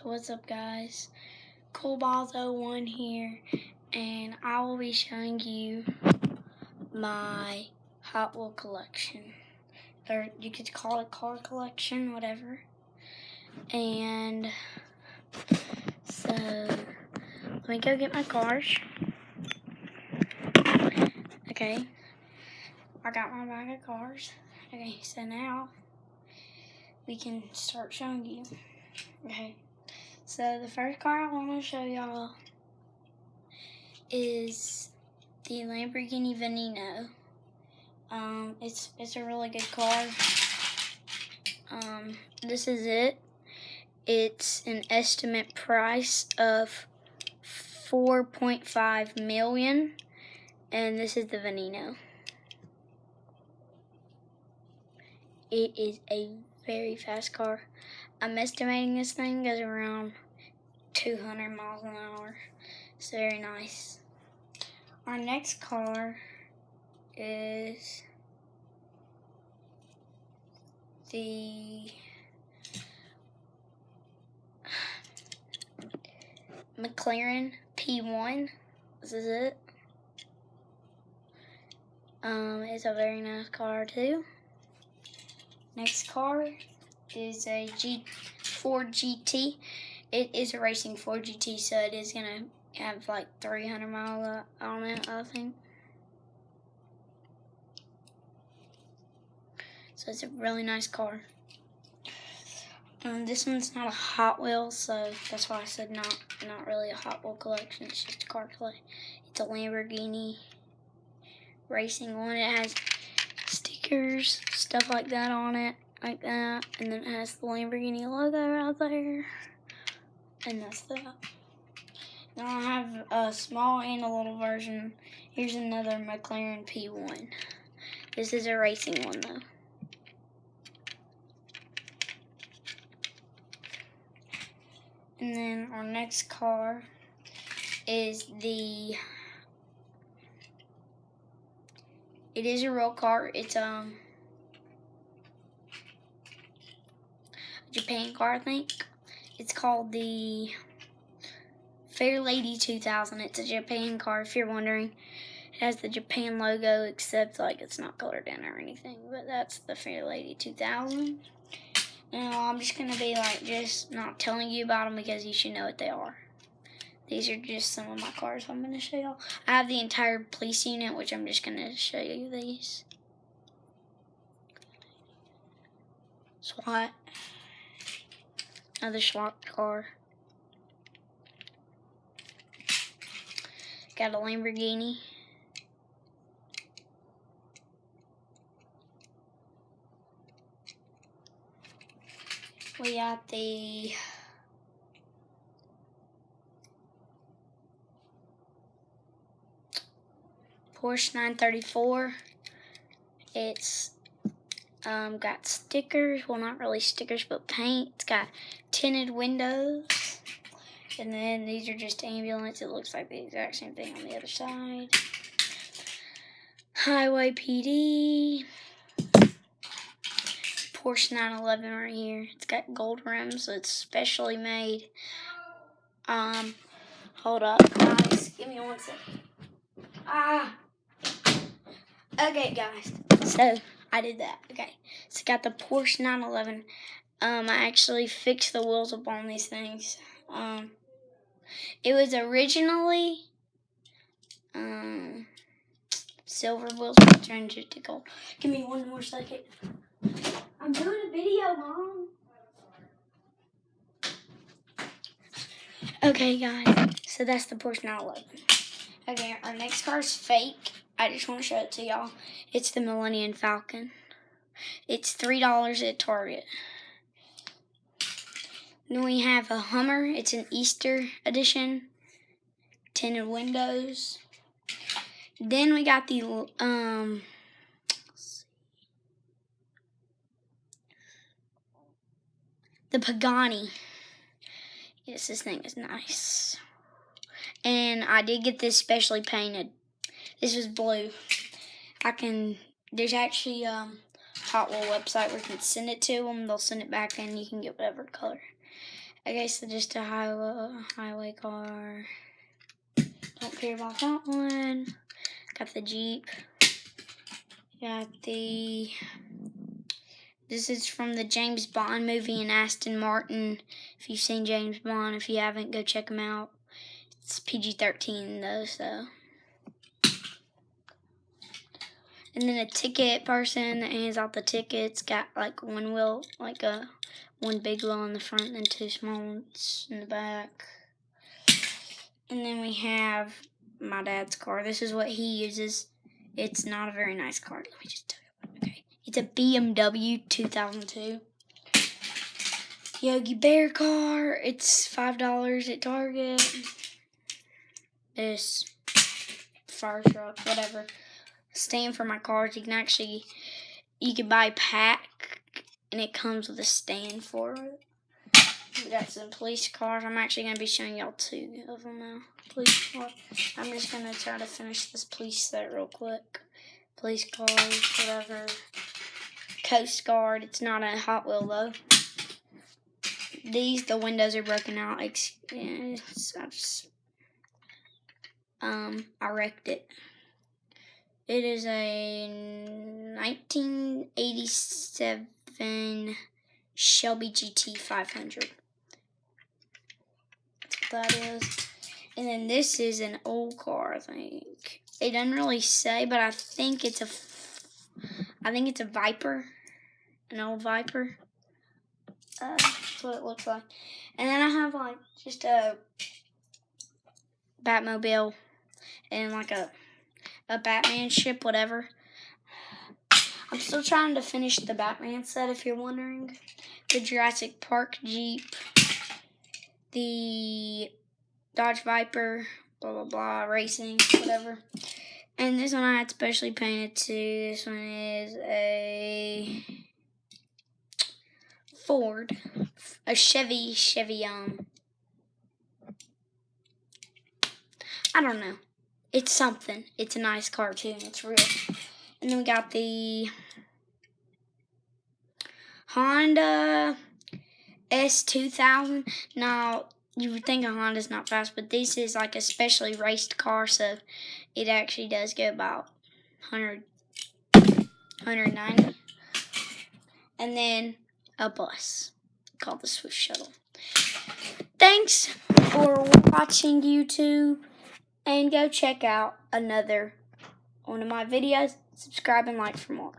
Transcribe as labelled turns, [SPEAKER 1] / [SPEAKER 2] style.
[SPEAKER 1] What's up, guys? CoolBalls01 here, and I will be showing you my Hot Wheel collection, or you could call it car collection, whatever. And so let me go get my cars. Okay, I got my bag of cars. Okay, so now we can start showing you. Okay, so the first car I want to show y'all is the Lamborghini Veneno. It's a really good car. This is it. It's an estimate price of $4.5 million, and this is the Veneno. It is a very fast car. I'm estimating this thing goes around 200 miles an hour. It's very nice. Our next car is the McLaren P1. This is it. It's a very nice car too. Next car is a Ford GT. It is a racing Ford GT, so it is gonna have like 300 miles on it, I think. So it's a really nice car. This one's not a Hot Wheel, so that's why I said not really a Hot Wheel collection. It's just a car collection. It's a Lamborghini racing one. It has stickers, stuff like that on it, like that, and then it has the Lamborghini logo right there, and that's that. Now I have a small and a little version. Here's another McLaren P1. This is a racing one though. And then our next car is it is a real car. It's a Japan car, I think. It's called the Fairlady 2000. It's a Japan car, if you're wondering. It has the Japan logo, except like it's not colored in or anything, but that's the Fairlady 2000. Now I'm just gonna be like just not telling you about them because you should know what they are. These are just some of my cars I'm gonna show y'all. I have the entire police unit, which I'm just gonna show you these. SWAT. Another SWAT car. Got a Lamborghini. We got the Porsche 934. It's got stickers, well not really stickers, but paint. It's got tinted windows. And then these are just ambulance. It looks like the exact same thing on the other side. Highway PD. Porsche 911 right here. It's got gold rims, so it's specially made. Hold up, guys. Give me 1 second. Okay, guys. So I did that. Okay. So it got the Porsche 911. I actually fixed the wheels up on these things. It was originally silver wheels, but turned it to gold. Give me 1 more second. I'm doing a video, Mom. Okay, guys. So that's the Porsche 911. Okay, our next car is fake. I just want to show it to y'all. It's the Millennium Falcon. It's $3 at Target. Then we have a Hummer. It's an Easter edition. Tinted windows. Then we got the Pagani. Yes, this thing is nice. And I did get this specially painted. This was blue. There's actually a Hot Wheel website where you can send it to them. They'll send it back and you can get whatever color. Okay, so just a highway car. Don't care about that one. Got the Jeep. Got the... This is from the James Bond movie and Aston Martin. If you've seen James Bond, if you haven't, go check them out. It's PG-13 though, so. And then a ticket person that hands out the tickets got like one wheel, like one big wheel in the front and then two small ones in the back. And then we have my dad's car. This is what he uses. It's not a very nice car. Let me just tell you. Okay. It's a BMW 2002. Yogi Bear car. It's $5 at Target. This fire truck, whatever. Stand for my cars. You can buy a pack and it comes with a stand for it. We got some police cars. I'm actually going to be showing y'all two of them now. Police cars. I'm just going to try to finish this police set real quick. Police cars, whatever. Coast Guard. It's not a Hot Wheel though. The windows are broken out. I wrecked it. It is a 1987 Shelby GT 500. That's what that is. And then this is an old car, I think. It doesn't really say, but I think it's a Viper. An old Viper. That's what it looks like. And then I have like just a Batmobile and like a Batman ship, whatever. I'm still trying to finish the Batman set, if you're wondering. The Jurassic Park Jeep, the Dodge Viper, blah, blah, blah, racing, whatever. And this one I had specially painted too. This one is a Ford, a Chevy, I don't know. It's something. It's a nice cartoon. It's real. And then we got the Honda S2000. Now, you would think a Honda's not fast, but this is like a specially raced car, so it actually does go about 190. And then a bus called the Swift Shuttle. Thanks for watching YouTube, and go check out another one of my videos. Subscribe and like for more.